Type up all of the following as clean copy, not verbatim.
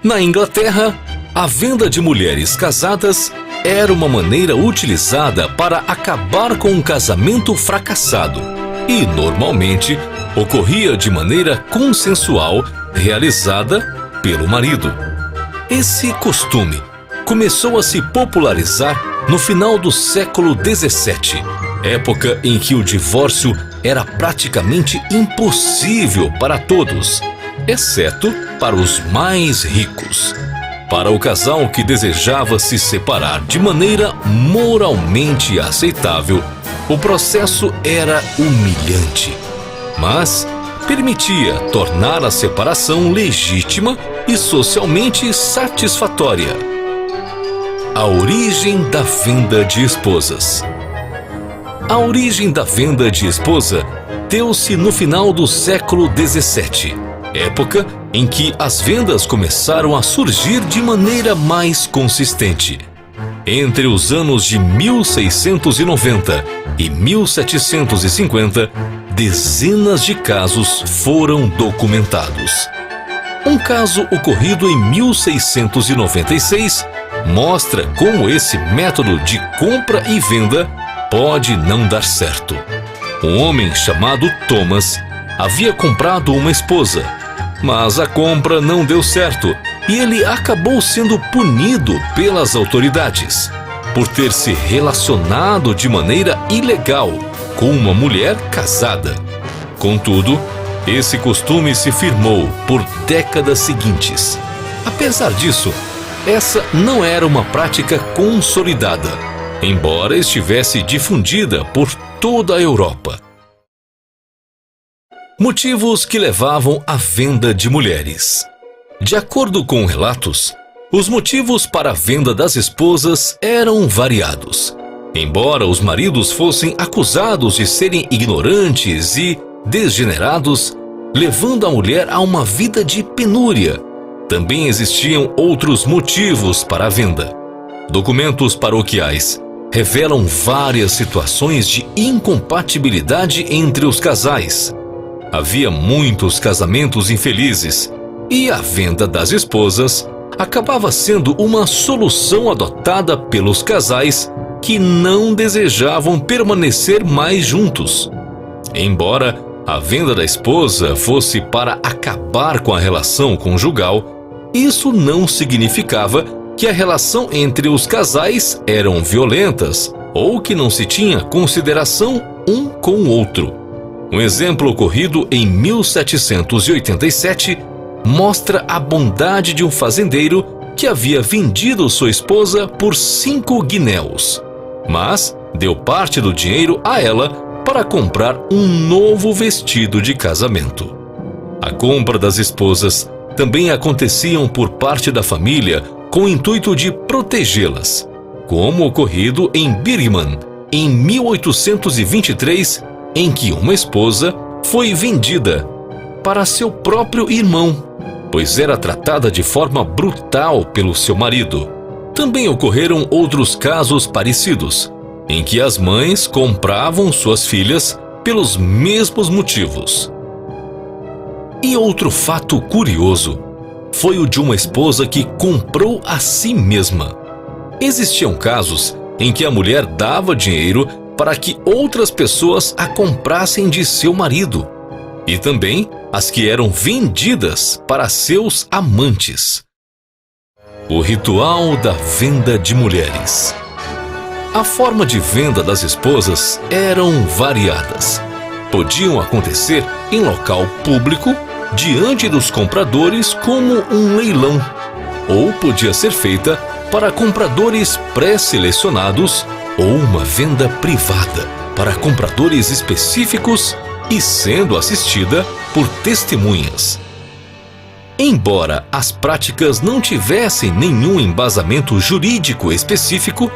Na Inglaterra, a venda de mulheres casadas era uma maneira utilizada para acabar com um casamento fracassado e, normalmente, ocorria de maneira consensual, realizada pelo marido. Esse costume começou a se popularizar no final do século XVII, época em que o divórcio era praticamente impossível para todos, exceto para os mais ricos. Para o casal que desejava se separar de maneira moralmente aceitável, o processo era humilhante, mas permitia tornar a separação legítima e socialmente satisfatória. A origem da venda de esposas. A origem da venda de esposa deu-se no final do século XVII, época em que as vendas começaram a surgir de maneira mais consistente. Entre os anos de 1690 e 1750, dezenas de casos foram documentados. Um caso ocorrido em 1696 mostra como esse método de compra e venda pode não dar certo. Um homem chamado Thomas havia comprado uma esposa, mas a compra não deu certo e ele acabou sendo punido pelas autoridades por ter se relacionado de maneira ilegal com uma mulher casada. Contudo, esse costume se firmou por décadas seguintes. Apesar disso, essa não era uma prática consolidada, embora estivesse difundida por toda a Europa. Motivos que levavam à venda de mulheres. De acordo com relatos, os motivos para a venda das esposas eram variados. Embora os maridos fossem acusados de serem ignorantes e degenerados, levando a mulher a uma vida de penúria, também existiam outros motivos para a venda. Documentos paroquiais revelam várias situações de incompatibilidade entre os casais. Havia muitos casamentos infelizes e a venda das esposas acabava sendo uma solução adotada pelos casais que não desejavam permanecer mais juntos. Embora a venda da esposa fosse para acabar com a relação conjugal, isso não significava que a relação entre os casais eram violentas ou que não se tinha consideração um com o outro. Um exemplo ocorrido em 1787 mostra a bondade de um fazendeiro que havia vendido sua esposa por 5 guinéus, mas deu parte do dinheiro a ela para comprar um novo vestido de casamento. A compra das esposas também aconteciam por parte da família com o intuito de protegê-las, como ocorrido em Birmingham, em 1823, em que uma esposa foi vendida para seu próprio irmão, pois era tratada de forma brutal pelo seu marido. Também ocorreram outros casos parecidos, em que as mães compravam suas filhas pelos mesmos motivos. E outro fato curioso foi o de uma esposa que comprou a si mesma. Existiam casos em que a mulher dava dinheiro para que outras pessoas a comprassem de seu marido, e também as que eram vendidas para seus amantes. O ritual da venda de mulheres. A forma de venda das esposas eram variadas. Podiam acontecer em local público, diante dos compradores, como um leilão, ou podia ser feita para compradores pré-selecionados ou uma venda privada para compradores específicos e sendo assistida por testemunhas. Embora as práticas não tivessem nenhum embasamento jurídico específico,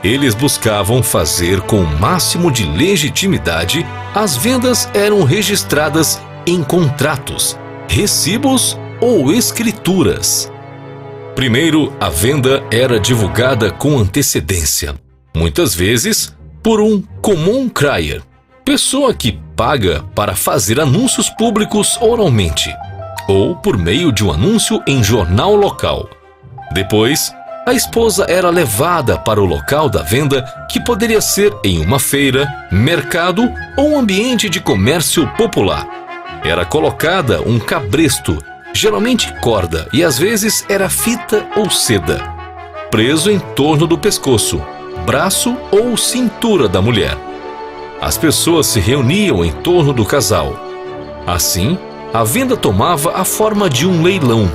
eles buscavam fazer com o máximo de legitimidade. As vendas eram registradas em contratos, recibos ou escrituras. Primeiro, a venda era divulgada com antecedência, muitas vezes por um common crier, pessoa que paga para fazer anúncios públicos oralmente. ou por meio de um anúncio em jornal local. Depois, a esposa era levada para o local da venda, que poderia ser em uma feira, mercado ou um ambiente de comércio popular. Era colocada um cabresto, geralmente corda, e às vezes era fita ou seda, preso em torno do pescoço, braço ou cintura da mulher. As pessoas se reuniam em torno do casal. Assim, a venda tomava a forma de um leilão,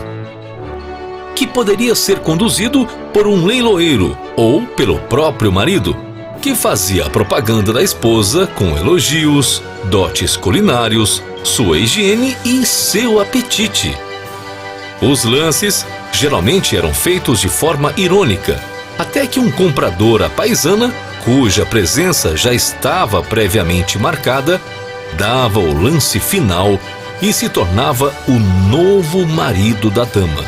que poderia ser conduzido por um leiloeiro ou pelo próprio marido, que fazia a propaganda da esposa com elogios, dotes culinários, sua higiene e seu apetite. Os lances geralmente eram feitos de forma irônica, até que um comprador à paisana, cuja presença já estava previamente marcada, dava o lance final e se tornava o novo marido da dama.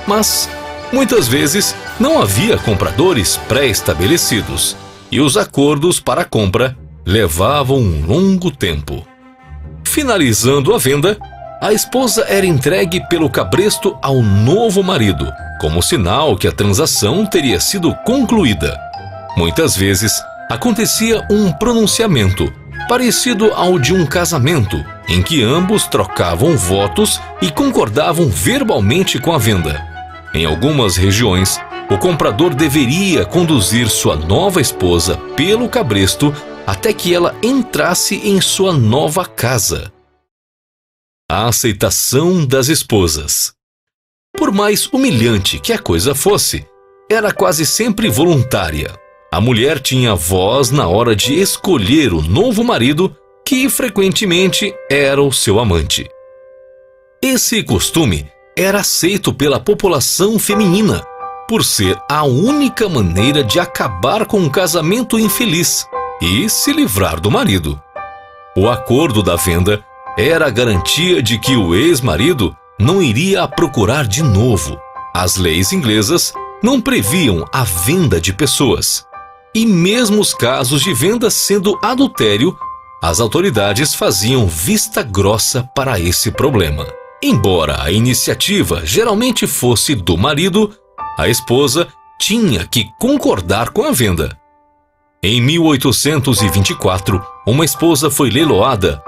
Mas, muitas vezes, não havia compradores pré-estabelecidos, e os acordos para a compra levavam um longo tempo. Finalizando a venda, a esposa era entregue pelo cabresto ao novo marido, como sinal que a transação teria sido concluída. Muitas vezes, acontecia um pronunciamento, parecido ao de um casamento, em que ambos trocavam votos e concordavam verbalmente com a venda. Em algumas regiões, o comprador deveria conduzir sua nova esposa pelo cabresto até que ela entrasse em sua nova casa. A aceitação das esposas. Por mais humilhante que a coisa fosse, era quase sempre voluntária. A mulher tinha voz na hora de escolher o novo marido, que frequentemente era o seu amante. Esse costume era aceito pela população feminina, por ser a única maneira de acabar com um casamento infeliz e se livrar do marido. O acordo da venda era a garantia de que o ex-marido não iria a procurar de novo. As leis inglesas não previam a venda de pessoas, e mesmo os casos de venda sendo adultério, as autoridades faziam vista grossa para esse problema. Embora a iniciativa geralmente fosse do marido, a esposa tinha que concordar com a venda. Em 1824, uma esposa foi leiloada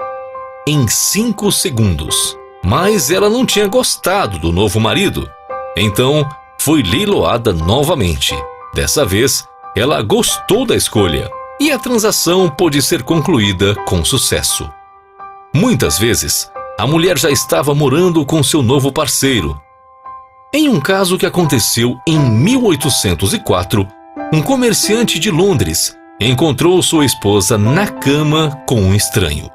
em 5 segundos, mas ela não tinha gostado do novo marido. Então, foi leiloada novamente. Dessa vez, ela gostou da escolha e a transação pôde ser concluída com sucesso. Muitas vezes, a mulher já estava morando com seu novo parceiro. Em um caso que aconteceu em 1804, um comerciante de Londres encontrou sua esposa na cama com um estranho.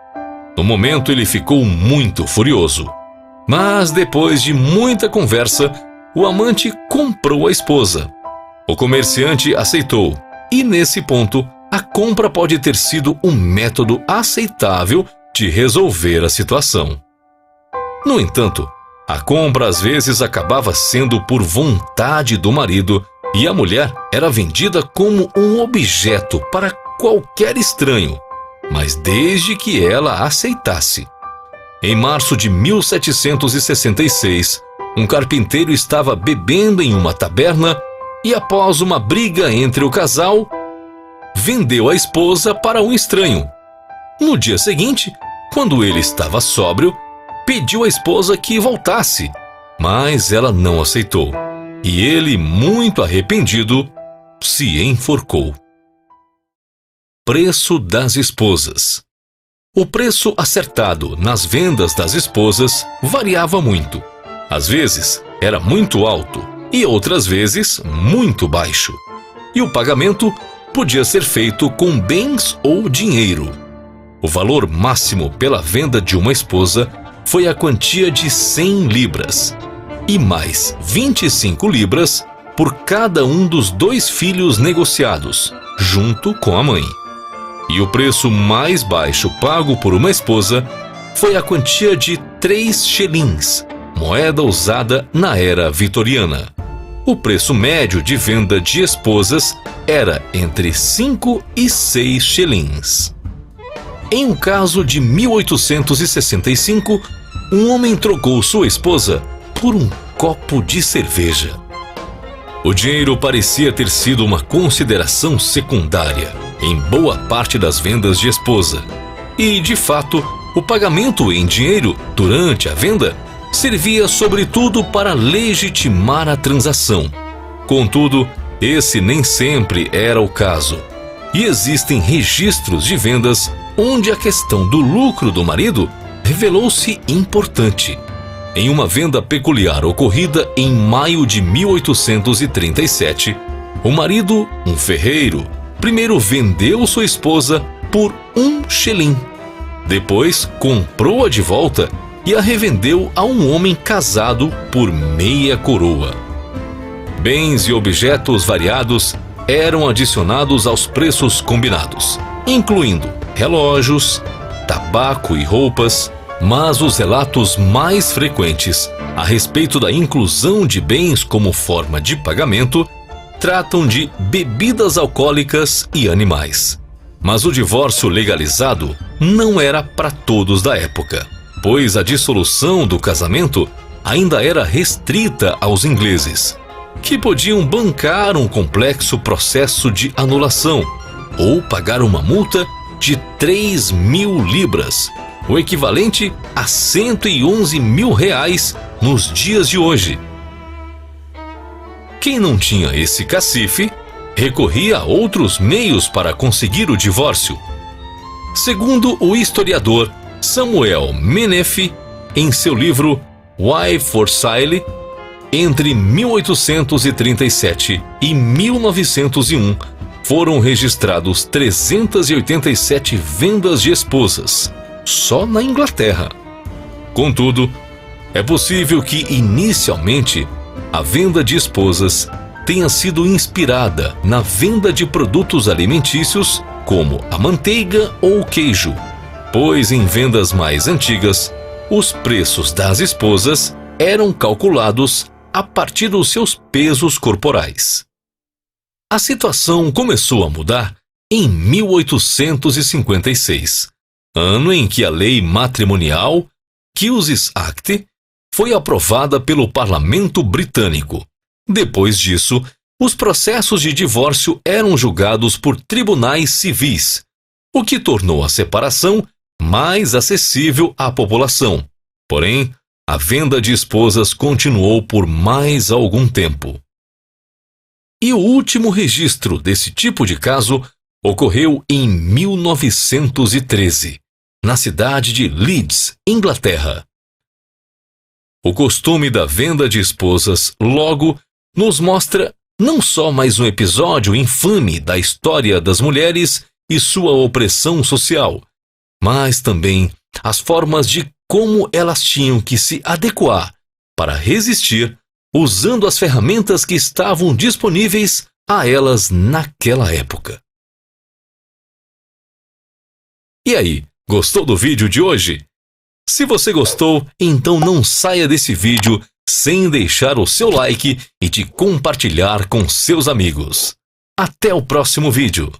No momento, ele ficou muito furioso. Mas depois de muita conversa, o amante comprou a esposa. O comerciante aceitou, e nesse ponto, a compra pode ter sido um método aceitável de resolver a situação. No entanto, a compra às vezes acabava sendo por vontade do marido e a mulher era vendida como um objeto para qualquer estranho, mas desde que ela aceitasse. Em março de 1766, um carpinteiro estava bebendo em uma taberna e, após uma briga entre o casal, vendeu a esposa para um estranho. No dia seguinte, quando ele estava sóbrio, pediu à esposa que voltasse, mas ela não aceitou. E ele, muito arrependido, se enforcou. Preço das esposas. O preço acertado nas vendas das esposas variava muito. Às vezes, era muito alto e outras vezes muito baixo. E o pagamento podia ser feito com bens ou dinheiro. O valor máximo pela venda de uma esposa foi a quantia de 100 libras e mais 25 libras por cada um dos 2 filhos negociados, junto com a mãe. E o preço mais baixo pago por uma esposa foi a quantia de 3 shillings, moeda usada na era vitoriana. O preço médio de venda de esposas era entre 5 e 6 shillings. Em um caso de 1865, um homem trocou sua esposa por um copo de cerveja. O dinheiro parecia ter sido uma consideração secundária em boa parte das vendas de esposa. E, de fato, o pagamento em dinheiro durante a venda servia sobretudo para legitimar a transação. Contudo, esse nem sempre era o caso. E existem registros de vendas onde a questão do lucro do marido revelou-se importante. Em uma venda peculiar ocorrida em maio de 1837, o marido, um ferreiro, primeiro vendeu sua esposa por 1 shilling. Depois comprou-a de volta e a revendeu a um homem casado por meia coroa. Bens e objetos variados eram adicionados aos preços combinados, incluindo relógios, tabaco e roupas, mas os relatos mais frequentes a respeito da inclusão de bens como forma de pagamento tratam de bebidas alcoólicas e animais. Mas o divórcio legalizado não era para todos da época, pois a dissolução do casamento ainda era restrita aos ingleses, que podiam bancar um complexo processo de anulação ou pagar uma multa de 3.000 libras, o equivalente a 111 mil reais nos dias de hoje. Quem não tinha esse cacife recorria a outros meios para conseguir o divórcio. Segundo o historiador Samuel Menefee, em seu livro Why for Sale, entre 1837 e 1901 foram registrados 387 vendas de esposas, só na Inglaterra. Contudo, é possível que inicialmente a venda de esposas tenha sido inspirada na venda de produtos alimentícios como a manteiga ou o queijo, pois em vendas mais antigas, os preços das esposas eram calculados a partir dos seus pesos corporais. A situação começou a mudar em 1856, ano em que a Lei Matrimonial Cusies Act foi aprovada pelo Parlamento Britânico. Depois disso, os processos de divórcio eram julgados por tribunais civis, o que tornou a separação mais acessível à população. Porém, a venda de esposas continuou por mais algum tempo. E o último registro desse tipo de caso ocorreu em 1913, na cidade de Leeds, Inglaterra. O costume da venda de esposas logo nos mostra não só mais um episódio infame da história das mulheres e sua opressão social, mas também as formas de como elas tinham que se adequar para resistir usando as ferramentas que estavam disponíveis a elas naquela época. E aí, gostou do vídeo de hoje? Se você gostou, então não saia desse vídeo sem deixar o seu like e de compartilhar com seus amigos. Até o próximo vídeo!